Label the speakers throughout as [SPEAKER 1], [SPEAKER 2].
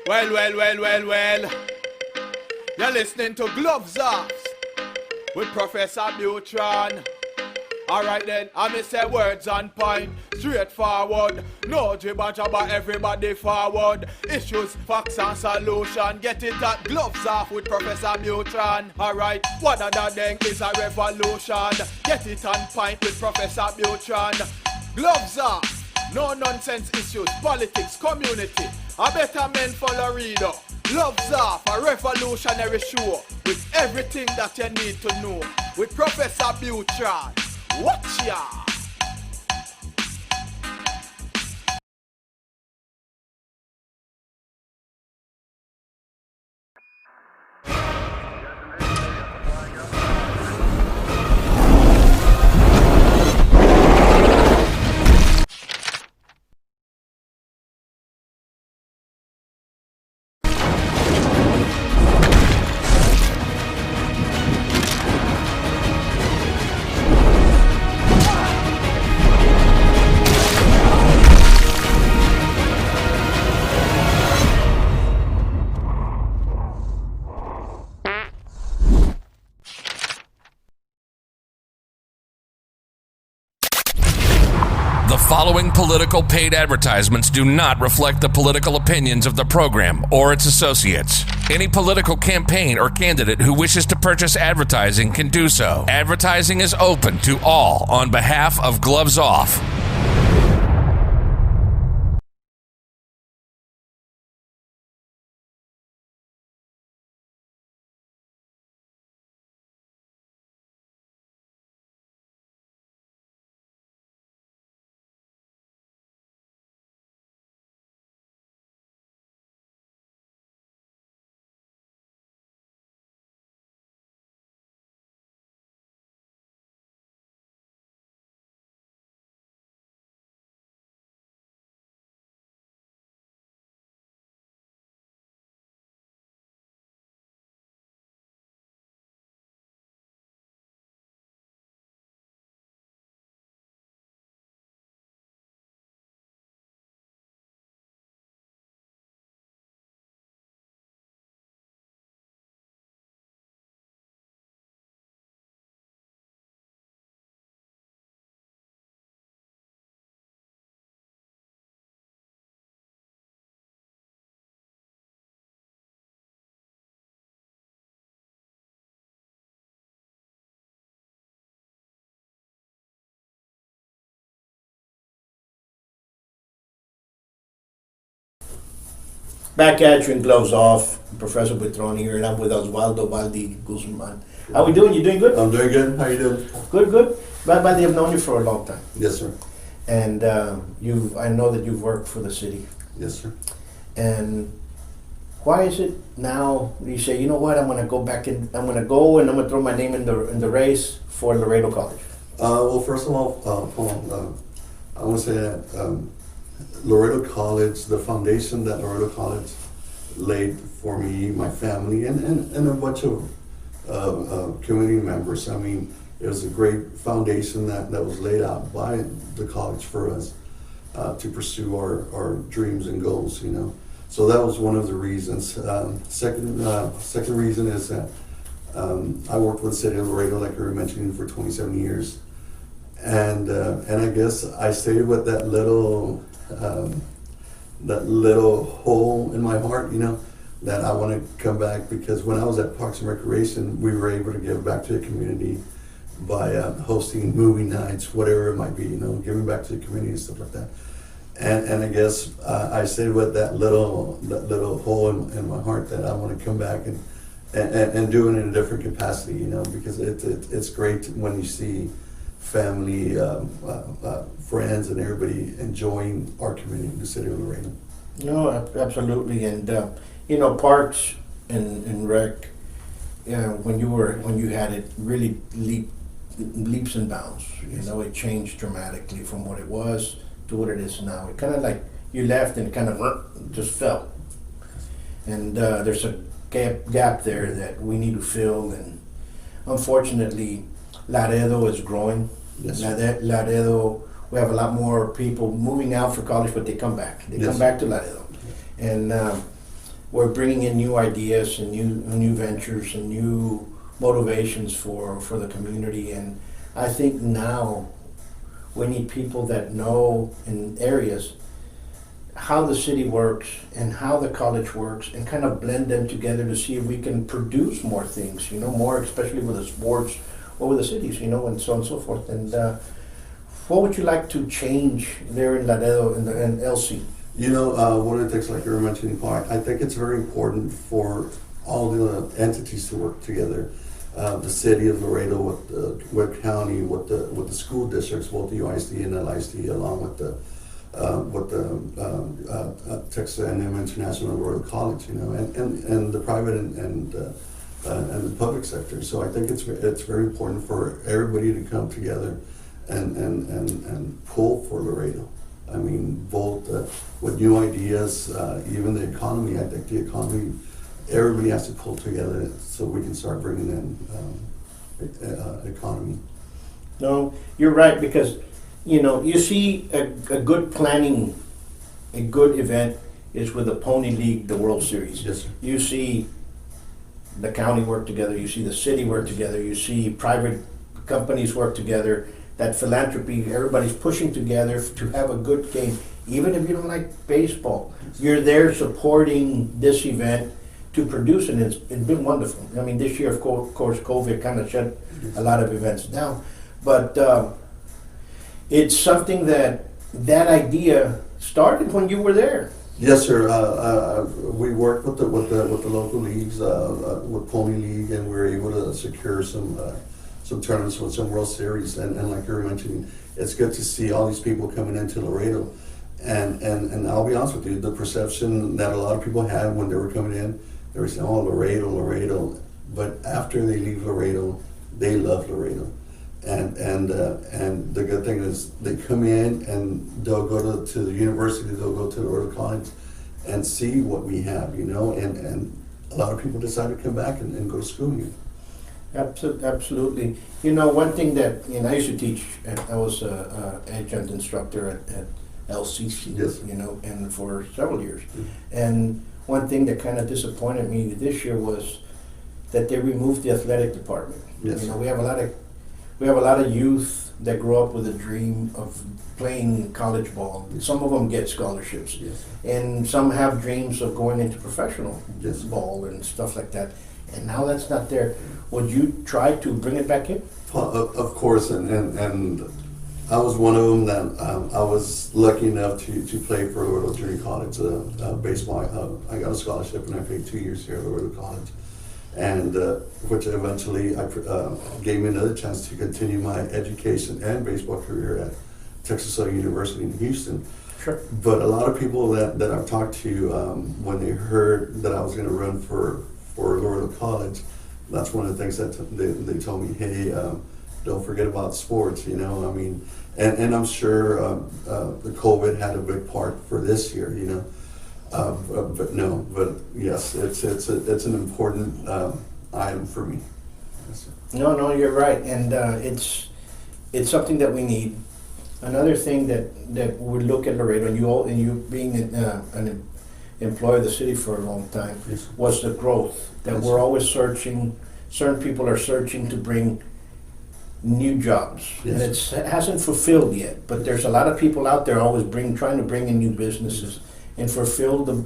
[SPEAKER 1] Well. You're listening to Gloves Off with Professor Buitrón. Alright then, I may say words on point, straightforward. No jibber jabber, everybody forward. Issues, facts and solution. Get it at Gloves Off with Professor Buitrón. Alright, what other thing is a revolution? Get it on point with Professor Buitrón. Gloves Off, no nonsense issues, politics, community. A better men for Laredo. Gloves Off, a revolutionary show with everything that you need to know. With Professor Buitrón. Watch ya!
[SPEAKER 2] The following political paid advertisements do not reflect the political opinions of the program or its associates. Any political campaign or candidate who wishes to purchase advertising can do so. Advertising is open to all on behalf of Gloves Off.
[SPEAKER 3] Back at you and Gloves Off. Professor Buitrón here, and I'm with Osbaldo, Valdi, Guzman. How we doing? You doing good?
[SPEAKER 4] I'm doing good. How you doing?
[SPEAKER 3] Good. Valdi, I've known you for a long time.
[SPEAKER 4] Yes, sir.
[SPEAKER 3] And I know that you've worked for the city.
[SPEAKER 4] Yes, sir.
[SPEAKER 3] And why is it now you say, you know what, I'm going to go back in, I'm going to go and I'm going to throw my name in the race for Laredo College?
[SPEAKER 4] Well, first of all, I want to say that Laredo College, the foundation that Laredo College laid for me, my family, and a bunch of community members. I mean, it was a great foundation that was laid out by the college for us to pursue our dreams and goals, you know. So that was one of the reasons. Second reason is that I worked with the city of Laredo, like we were mentioning, for 27 years. And I guess I stayed with that little hole in my heart, you know, that I want to come back, because when I was at Parks and Recreation, we were able to give back to the community by hosting movie nights, whatever it might be, you know, giving back to the community and stuff like that. And I guess I stayed with that little hole in my heart that I want to come back and do it in a different capacity, you know, because it's great when you see family, friends, and everybody enjoying our community in the city of Laredo.
[SPEAKER 3] No, absolutely. And you know, Parks and Rec, when you had it, really leaps and bounds. You know, it changed dramatically from what it was to what it is now. It kind of like you left and it kind of just fell. And there's a gap there that we need to fill. And unfortunately, Laredo is growing.
[SPEAKER 4] Yes.
[SPEAKER 3] Laredo, we have a lot more people moving out for college, but they come back. They come back to Laredo. And we're bringing in new ideas and new ventures and new motivations for the community. And I think now we need people that know in areas how the city works and how the college works, and kind of blend them together to see if we can produce more things, more, especially with the sports or with the cities, and so on and so forth. And what would you like to change there in Laredo and LC?
[SPEAKER 4] One of the things, like you were mentioning, Paul, I think it's very important for all the entities to work together. The city of Laredo with County, with the school districts, both the UISD and LISD, along with the Texas A&M International Laredo College, and the private and the public sector. So I think it's very important for everybody to come together and pull for Laredo. I mean, both with new ideas, even the economy. I think the economy, everybody has to pull together so we can start bringing in economy.
[SPEAKER 3] No, you're right, because you see a good planning, a good event is with the Pony League, the World Series.
[SPEAKER 4] Yes, sir.
[SPEAKER 3] You see the county work together, you see the city work together, you see private companies work together, that philanthropy, everybody's pushing together to have a good game. Even if you don't like baseball, you're there supporting this event to produce it, and it's been wonderful. I mean, this year, of course, COVID kind of shut a lot of events down, but it's something that idea started when you were there.
[SPEAKER 4] Yes, sir. We worked with the local leagues, with Pony League, and we were able to secure some tournaments with some World Series. And like you were mentioning, it's good to see all these people coming into Laredo. And I'll be honest with you, the perception that a lot of people had when they were coming in, they were saying, "Oh, Laredo." But after they leave Laredo, they love Laredo. And the good thing is they come in and they'll go to the university, they'll go to the Laredo College and see what we have, and a lot of people decide to come back and go to school here.
[SPEAKER 3] Absolutely. One thing that I used to teach, I was an adjunct instructor at LCC,
[SPEAKER 4] Yes.
[SPEAKER 3] And for several years.
[SPEAKER 4] Mm-hmm.
[SPEAKER 3] And one thing that kind of disappointed me this year was that they removed the athletic department.
[SPEAKER 4] Yes.
[SPEAKER 3] We have a lot of youth that grow up with a dream of playing college ball. Some of them get scholarships,
[SPEAKER 4] Yes.
[SPEAKER 3] and some have dreams of going into professional
[SPEAKER 4] Yes.
[SPEAKER 3] ball and stuff like that. And now that's not there. Would you try to bring it back in?
[SPEAKER 4] Of course, and I was one of them that I was lucky enough to play for Laredo Junior College baseball. I got a scholarship and I played 2 years here at Laredo College, and which eventually gave me another chance to continue my education and baseball career at Texas A&M University in Houston.
[SPEAKER 3] Sure.
[SPEAKER 4] But a lot of people that I've talked to, when they heard that I was going to run for Laredo College, that's one of the things that they told me, hey, don't forget about sports, I mean, and I'm sure the COVID had a big part for this year, but yes, it's an important item for me. Yes, sir.
[SPEAKER 3] No, you're right, and it's something that we need. Another thing that we look at Laredo, and you being an employee of the city for a long time,
[SPEAKER 4] Yes.
[SPEAKER 3] was the growth. That
[SPEAKER 4] Yes.
[SPEAKER 3] we're always searching. Certain people are searching to bring new jobs,
[SPEAKER 4] Yes.
[SPEAKER 3] and it hasn't fulfilled yet. But there's a lot of people out there always trying to bring in new businesses and fulfill the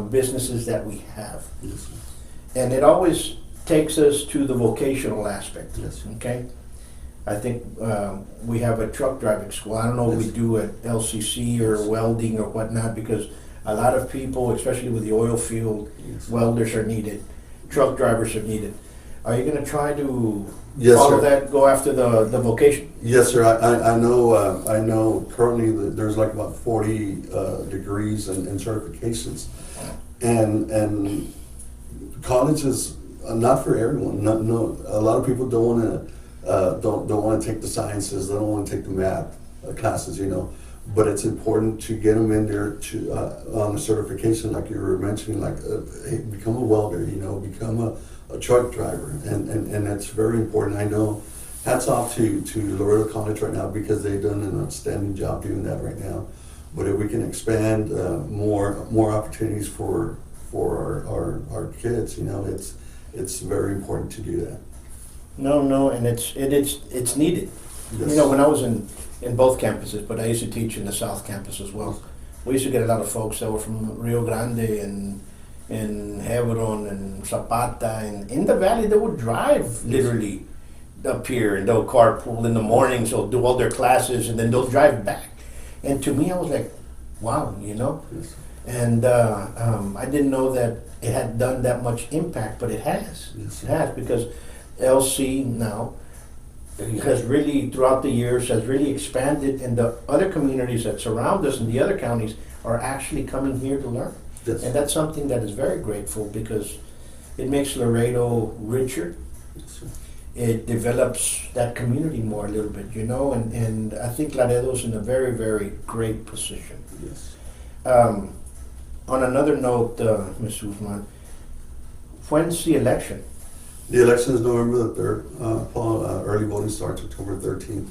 [SPEAKER 3] businesses that we have.
[SPEAKER 4] Yes, sir.
[SPEAKER 3] And it always takes us to the vocational aspect.
[SPEAKER 4] Yes.
[SPEAKER 3] Okay. I think we have a truck driving school. I don't know what we
[SPEAKER 4] Yes.
[SPEAKER 3] do at LCC or welding or whatnot, because a lot of people, especially with the oil field,
[SPEAKER 4] Yes.
[SPEAKER 3] welders are needed, truck drivers are needed. Are you going to try to
[SPEAKER 4] Yes,
[SPEAKER 3] follow
[SPEAKER 4] sir.
[SPEAKER 3] that, go after the vocation?
[SPEAKER 4] Yes, sir. I know currently that there's like about 40 degrees and certifications, and college is not for everyone. No, a lot of people don't want to take the sciences. They don't want to take the math classes, But it's important to get them in there to on a certification, like you were mentioning, like hey, become a welder, become a truck driver, and that's very important. I know. Hats off to Laredo College right now, because they've done an outstanding job doing that right now. But if we can expand more opportunities for for our kids. You know, it's very important to do that.
[SPEAKER 3] No, and it's needed.
[SPEAKER 4] Yes.
[SPEAKER 3] You know, when I was in both campuses, but I used to teach in the South Campus as well. We used to get a lot of folks that were from Rio Grande and Hebron and Zapata, and in the valley they would drive literally up here, and they'll carpool in the mornings, they'll do all their classes, and then they'll drive back. And to me, I was like, wow, you know?
[SPEAKER 4] Yes.
[SPEAKER 3] And I didn't know that it had done that much impact, but it has.
[SPEAKER 4] Yes.
[SPEAKER 3] It has, because LC now has really, throughout the years, has really expanded, and the other communities that surround us in the other counties are actually coming here to learn.
[SPEAKER 4] Yes.
[SPEAKER 3] And that's something that is very grateful, because it makes Laredo richer.
[SPEAKER 4] Yes, sir.
[SPEAKER 3] It develops that community more a little bit, you know, and I think Laredo's in a very, very great position.
[SPEAKER 4] Yes.
[SPEAKER 3] On another note, Ms. Guzman, when's the election?
[SPEAKER 4] The election is November the 3rd. Paul, early voting starts October 13th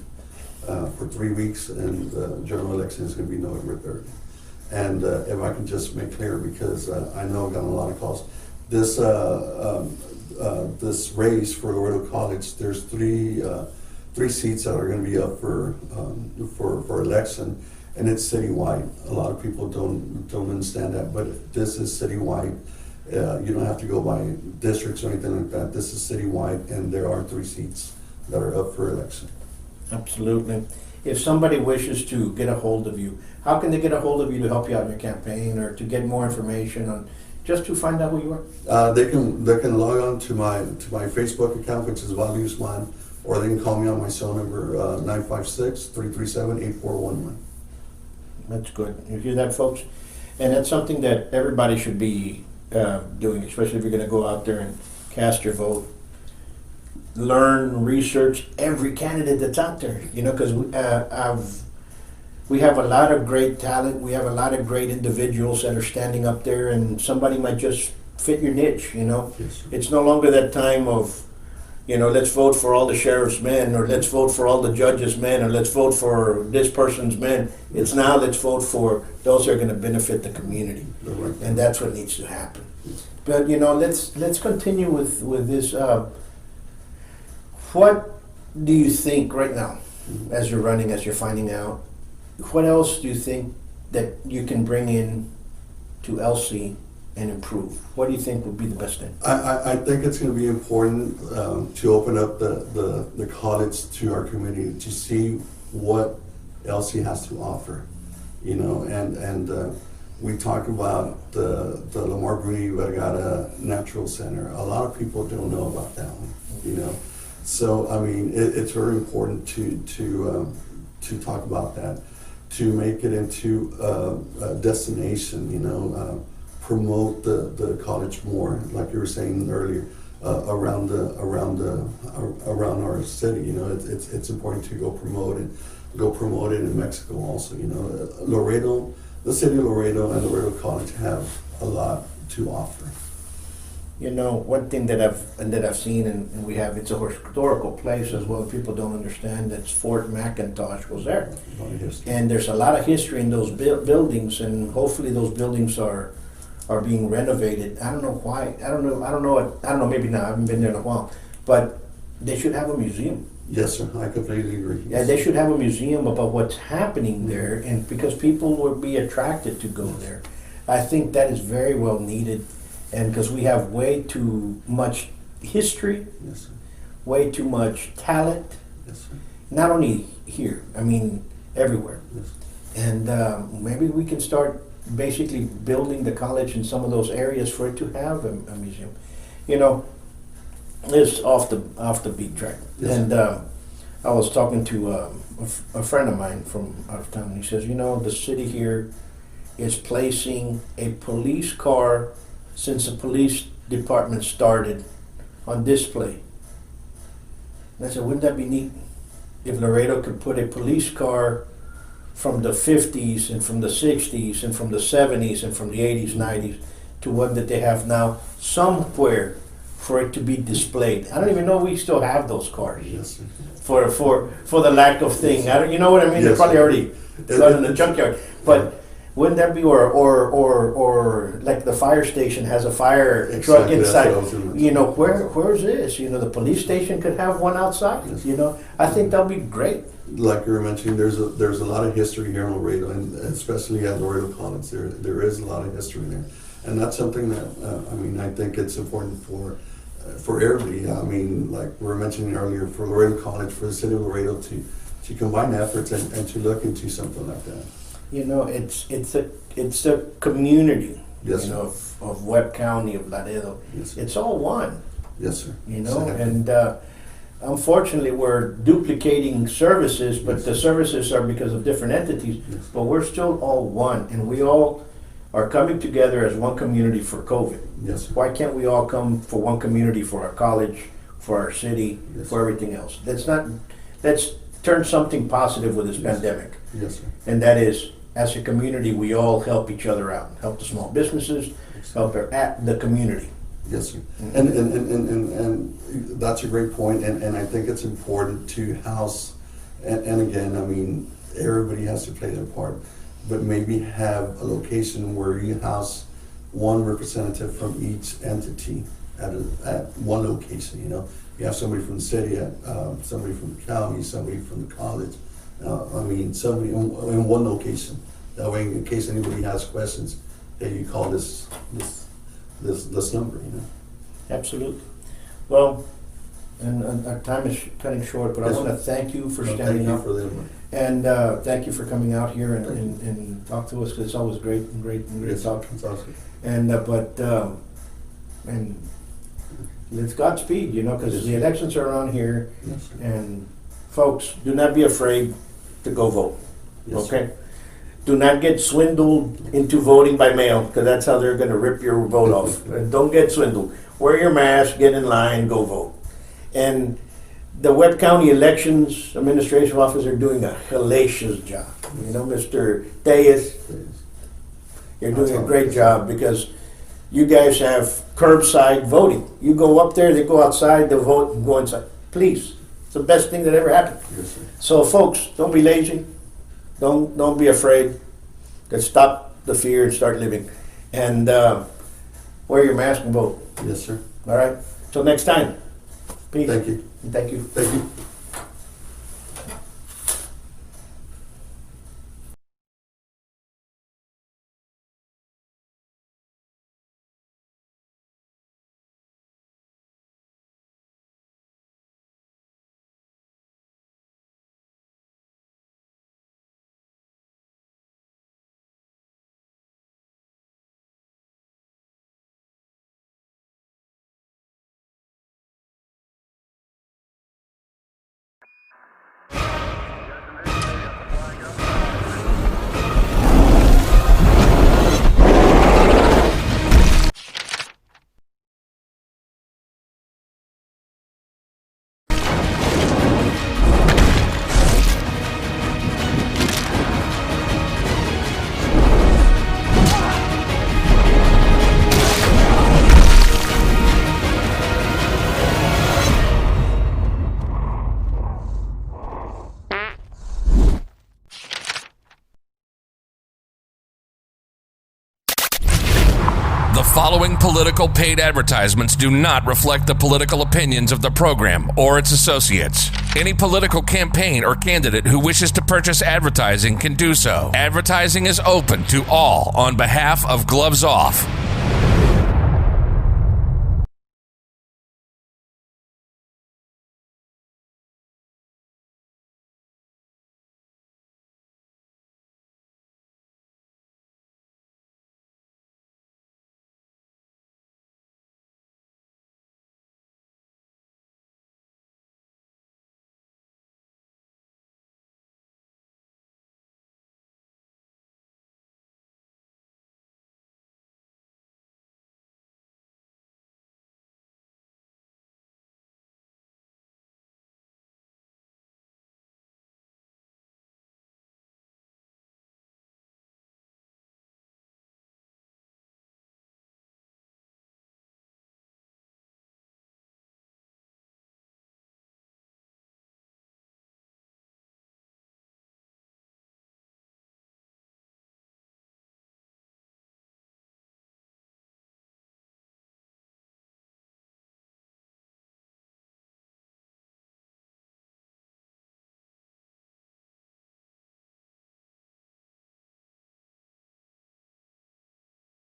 [SPEAKER 4] for 3 weeks, and the general election is going to be November 3rd. And if I can just make clear, because I know I've gotten a lot of calls, this this race for Laredo College, there's three seats that are going to be up for election, and it's citywide. A lot of people don't understand that, but this is citywide. You don't have to go by districts or anything like that. This is citywide, and there are 3 seats that are up for election.
[SPEAKER 3] Absolutely. If somebody wishes to get a hold of you, how can they get a hold of you to help you out in your campaign, or to get more information on, just to find out who you are?
[SPEAKER 4] They can log on to my Facebook account, which is Valdi Guzman, or they can call me on my cell number 956-337-8411.
[SPEAKER 3] That's good. You hear that, folks? And that's something that everybody should be doing, especially if you're going to go out there and cast your vote. Learn, research every candidate that's out there, you know, because we have a lot of great talent. We have a lot of great individuals that are standing up there, and somebody might just fit your niche, you know.
[SPEAKER 4] Yes, sir.
[SPEAKER 3] It's no longer that time of, you know, let's vote for all the sheriff's men, or let's vote for all the judges' men, or let's vote for this person's men. It's now let's vote for those that are going to benefit the community, and that's what needs to happen. But you know, let's continue with this. What do you think right now, as you're running, as you're finding out? What else do you think that you can bring in to LC and improve? What do you think would be the best thing?
[SPEAKER 4] I think it's going to be important to open up the college to our community, to see what LC has to offer, you know, and we talk about the Lamar Bruni Vergara Natural Center. A lot of people don't know about that one, you know. So I mean, it's very important to talk about that, to make it into a destination, you know, promote the college more, like you were saying earlier, around our city. You know, it's important to go promote it in Mexico also. You know, Laredo, the city of Laredo and Laredo College have a lot to offer.
[SPEAKER 3] You know, one thing that I've seen, and we have, it's a historical place as well. People don't understand that Fort McIntosh was there, and there's a lot of history in those buildings, and hopefully those buildings are being renovated. I don't know why. I don't know. Maybe not. I haven't been there in a while, but they should have a museum.
[SPEAKER 4] Yes, sir. I completely agree. Yes.
[SPEAKER 3] Yeah, they should have a museum about what's happening there, and because people would be attracted to go there. I think that is very well needed. And because we have way too much history,
[SPEAKER 4] Yes, sir.
[SPEAKER 3] way too much talent,
[SPEAKER 4] Yes, sir.
[SPEAKER 3] not only here, I mean everywhere.
[SPEAKER 4] Yes.
[SPEAKER 3] And maybe we can start basically building the college in some of those areas for it to have a museum. You know, it's off the beat track.
[SPEAKER 4] Yes.
[SPEAKER 3] And I was talking to a friend of mine from out of town, and he says, you know, the city here is placing a police car since the police department started on display. And I said, wouldn't that be neat if Laredo could put a police car from the 50s and from the 60s and from the 70s and from the 80s, 90s to one that they have now somewhere for it to be displayed. I don't even know if we still have those cars.
[SPEAKER 4] Yes, sir.
[SPEAKER 3] For the lack of thing. You know what I mean?
[SPEAKER 4] Yes,
[SPEAKER 3] They're probably
[SPEAKER 4] sir.
[SPEAKER 3] already done in the junkyard. But Wouldn't that be, or like the fire station has a fire truck
[SPEAKER 4] Exactly, that's
[SPEAKER 3] inside?
[SPEAKER 4] what I was gonna
[SPEAKER 3] You know, where's this? You know, the police station could have one outside.
[SPEAKER 4] Yes.
[SPEAKER 3] You know, I think that'll be great.
[SPEAKER 4] Like you were mentioning, there's a lot of history here in Laredo, and especially at Laredo College, there is a lot of history there, and that's something that I mean, I think it's important for everybody. I mean, like we were mentioning earlier, for Laredo College, for the city of Laredo to combine efforts and to look into something like that.
[SPEAKER 3] You know, it's a community.
[SPEAKER 4] Yes,
[SPEAKER 3] you
[SPEAKER 4] sir.
[SPEAKER 3] know, of Webb County, of Laredo.
[SPEAKER 4] Yes, sir.
[SPEAKER 3] It's all one.
[SPEAKER 4] Yes, sir.
[SPEAKER 3] You know,
[SPEAKER 4] Exactly.
[SPEAKER 3] and unfortunately, we're duplicating services, but
[SPEAKER 4] Yes.
[SPEAKER 3] the services are because of different entities.
[SPEAKER 4] Yes.
[SPEAKER 3] But we're still all one, and we all are coming together as one community for COVID.
[SPEAKER 4] Yes, sir.
[SPEAKER 3] Why can't we all come for one community, for our college, for our city,
[SPEAKER 4] Yes.
[SPEAKER 3] for everything else? Let's turn something positive with this
[SPEAKER 4] Yes.
[SPEAKER 3] pandemic,
[SPEAKER 4] Yes, sir.
[SPEAKER 3] and that is, as a community, we all help each other out, help the small businesses, help the community.
[SPEAKER 4] Yes, sir. And that's a great point, and I think it's important to house, and again, I mean, everybody has to play their part, but maybe have a location where you house one representative from each entity at one location, you know? You have somebody from the city, somebody from the county, somebody from the college, I mean, somebody in one location. That way, in case anybody has questions, hey, you call this number, you know?
[SPEAKER 3] Absolutely. Well, and our time is cutting short, but
[SPEAKER 4] Yes,
[SPEAKER 3] I want to
[SPEAKER 4] sir.
[SPEAKER 3] thank you for
[SPEAKER 4] No,
[SPEAKER 3] standing
[SPEAKER 4] thank you
[SPEAKER 3] up.
[SPEAKER 4] for them.
[SPEAKER 3] And thank you for coming out here
[SPEAKER 4] Thank you.
[SPEAKER 3] and talk to us, because it's always great
[SPEAKER 4] Yes,
[SPEAKER 3] talking.
[SPEAKER 4] it's awesome.
[SPEAKER 3] And and let's Godspeed, you know, because
[SPEAKER 4] Yes.
[SPEAKER 3] the elections are around here,
[SPEAKER 4] Yes, sir.
[SPEAKER 3] and folks, do not be afraid to go vote.
[SPEAKER 4] Yes, sir.
[SPEAKER 3] Okay. Do not get swindled into voting by mail, because that's how they're going to rip your vote off. And don't get swindled. Wear your mask, get in line, go vote. And the Webb County Elections Administrative Office are doing a hellacious job. You know, Mr. Diaz, you're doing a great job, because you guys have curbside voting. You go up there, they go outside, they vote, and go inside. Please, it's the best thing that ever happened.
[SPEAKER 4] Yes, sir.
[SPEAKER 3] So, folks, don't be lazy. Don't be afraid. Let's stop the fear and start living. And wear your mask and vote.
[SPEAKER 4] Yes, sir.
[SPEAKER 3] All right. Till next time. Peace.
[SPEAKER 4] Thank you.
[SPEAKER 3] Thank you.
[SPEAKER 4] Thank you.
[SPEAKER 2] The following political paid advertisements do not reflect the political opinions of the program or its associates. Any political campaign or candidate who wishes to purchase advertising can do so. Advertising is open to all on behalf of Gloves Off.